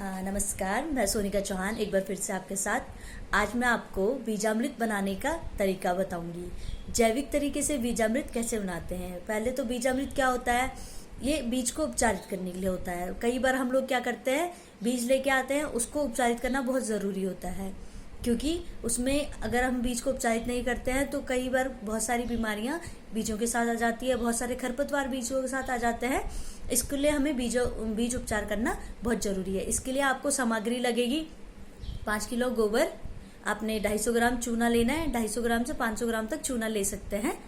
नमस्कार, मैं सोनिका चौहान एक बार फिर से आपके साथ। आज मैं आपको बीजामृत बनाने का तरीका बताऊंगी। जैविक तरीके से बीजामृत कैसे बनाते हैं। पहले तो बीजामृत क्या होता है, ये बीज को उपचारित करने के लिए होता है। कई बार हम लोग क्या करते हैं, बीज लेके आते हैं, उसको उपचारित करना बहुत ज़रूरी होता है, क्योंकि उसमें अगर हम बीज को उपचारित नहीं करते हैं तो कई बार बहुत सारी बीमारियां बीजों के साथ आ जाती है, बहुत सारे खरपतवार बीजों के साथ आ जाते हैं। इसके लिए हमें बीज उपचार करना बहुत ज़रूरी है। इसके लिए आपको सामग्री लगेगी 5 किलो गोबर, आपने 250 ग्राम चूना लेना है, 250 ग्राम से 500 ग्राम तक चूना ले सकते हैं,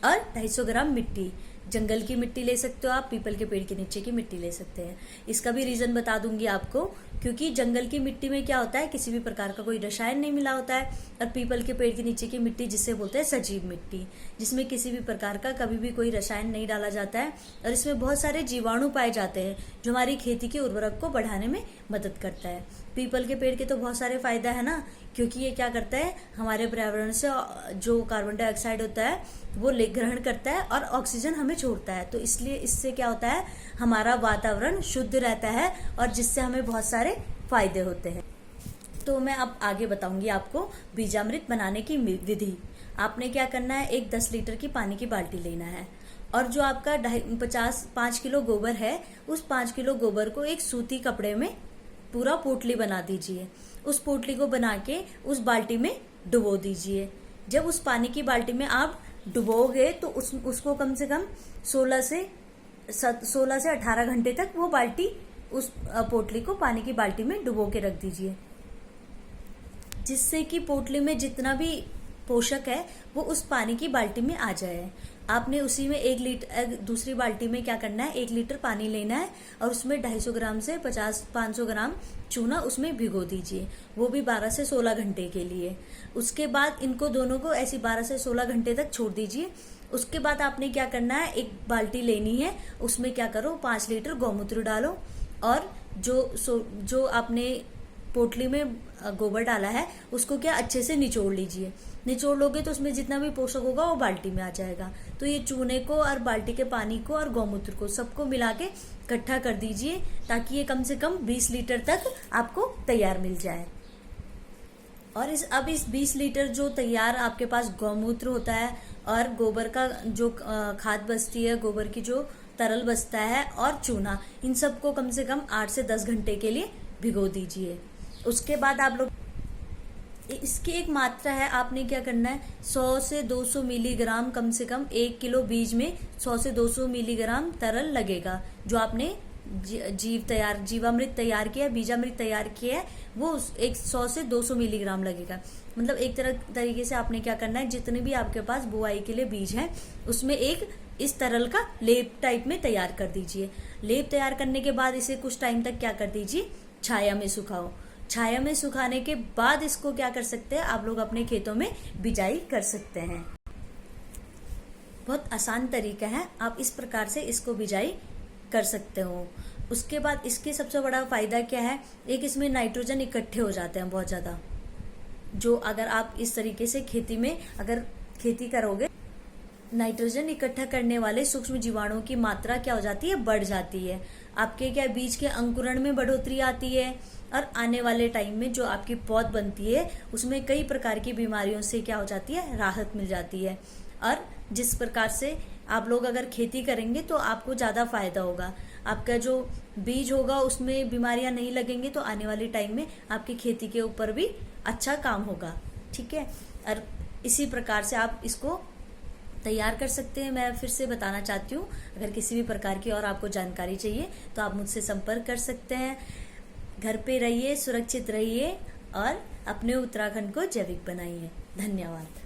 और 250 ग्राम मिट्टी, जंगल की मिट्टी ले सकते हो आप, पीपल के पेड़ के नीचे की मिट्टी ले सकते हैं। इसका भी रीज़न बता दूंगी आपको, क्योंकि जंगल की मिट्टी में क्या होता है, किसी भी प्रकार का कोई रसायन नहीं मिला होता है, और पीपल के पेड़ के नीचे की मिट्टी जिसे बोलते हैं सजीव मिट्टी, जिसमें किसी भी प्रकार का कभी भी कोई रसायन नहीं डाला जाता है, और इसमें बहुत सारे जीवाणु पाए जाते हैं जो हमारी खेती की उर्वरक को बढ़ाने में मदद करता है। पीपल के पेड़ के तो बहुत सारे फायदा है ना, क्योंकि ये क्या करता है, हमारे पर्यावरण से जो कार्बन डाइऑक्साइड होता है वो ग्रहण करता है और ऑक्सीजन हमें छोड़ता है। तो इसलिए इससे क्या होता है, हमारा वातावरण शुद्ध रहता है और जिससे हमें बहुत सारे फायदे होते हैं। तो मैं अब आगे बताऊंगी आपको बीजामृत बनाने की विधि। आपने क्या करना है, एक 10 लीटर की पानी की बाल्टी लेना है, और जो आपका 5 किलो गोबर है, उस 5 किलो गोबर को एक सूती कपड़े में पूरा पोटली बना दीजिए। उस पोटली को बना के उस बाल्टी में डुबो दीजिए। जब उस पानी की बाल्टी में आप डुबोगे तो उसको कम से कम 16 से 18 घंटे तक वो बाल्टी, उस पोटली को पानी की बाल्टी में डुबो के रख दीजिए, जिससे कि पोटली में जितना भी पोषक है वो उस पानी की बाल्टी में आ जाए। आपने उसी में 1 लीटर, दूसरी बाल्टी में क्या करना है, 1 लीटर पानी लेना है और उसमें 250 ग्राम से 500 ग्राम चूना उसमें भिगो दीजिए, वो भी 12 से 16 घंटे के लिए। उसके बाद इनको दोनों को ऐसी 12 से 16 घंटे तक छोड़ दीजिए। उसके बाद आपने क्या करना है, एक बाल्टी लेनी है, उसमें क्या करो, 5 लीटर गौमूत्र डालो, और जो आपने पोटली में गोबर डाला है उसको क्या अच्छे से निचोड़ लीजिए। निचोड़ लोगे तो उसमें जितना भी पोषक होगा वो बाल्टी में आ जाएगा। तो ये चूने को और बाल्टी के पानी को और गौमूत्र को सबको मिला के इकट्ठा कर दीजिए, ताकि ये कम से कम 20 लीटर तक आपको तैयार मिल जाए। और अब इस 20 लीटर जो तैयार आपके पास गौमूत्र होता है और गोबर का जो खाद बचती है, गोबर की जो तरल बचता है, और चूना, इन सबको कम से कम 8 से 10 घंटे के लिए भिगो दीजिए। उसके बाद आप लोग, इसकी एक मात्रा है, आपने क्या करना है, 100 से 200 मिलीग्राम, कम से कम 1 किलो बीज में 100 से 200 मिलीग्राम तरल लगेगा। जो आपने जीवामृत तैयार किया है, बीजामृत तैयार किया है, वो एक 100 से 200 मिलीग्राम लगेगा। मतलब एक तरीके से आपने क्या करना है, जितने भी आपके पास बुआई के लिए बीज हैं उसमें एक इस तरल का लेप टाइप में तैयार कर दीजिए। लेप तैयार करने के बाद इसे कुछ टाइम तक क्या कर दीजिए, छाया में सुखाओ। छाया में सुखाने के बाद इसको क्या कर सकते हैं, आप लोग अपने खेतों में बिजाई कर सकते हैं। बहुत आसान तरीका है, आप इस प्रकार से इसको बिजाई कर सकते हो। उसके बाद इसके सबसे बड़ा फायदा क्या है, एक इसमें नाइट्रोजन इकट्ठे हो जाते हैं बहुत ज्यादा, जो अगर आप इस तरीके से खेती में अगर खेती करोगे, नाइट्रोजन इकट्ठा करने वाले सूक्ष्म जीवाणुओं की मात्रा क्या हो जाती है, बढ़ जाती है। आपके क्या बीज के अंकुरण में बढ़ोतरी आती है, और आने वाले टाइम में जो आपकी पौध बनती है उसमें कई प्रकार की बीमारियों से क्या हो जाती है, राहत मिल जाती है। और जिस प्रकार से आप लोग अगर खेती करेंगे तो आपको ज़्यादा फायदा होगा। आपका जो बीज होगा उसमें बीमारियां नहीं लगेंगे, तो आने वाले टाइम में आपकी खेती के ऊपर भी अच्छा काम होगा। ठीक है, और इसी प्रकार से आप इसको तैयार कर सकते हैं। मैं फिर से बताना चाहती हूँ, अगर किसी भी प्रकार की और आपको जानकारी चाहिए तो आप मुझसे संपर्क कर सकते हैं। घर पे रहिए, सुरक्षित रहिए और अपने उत्तराखंड को जैविक बनाइए। धन्यवाद।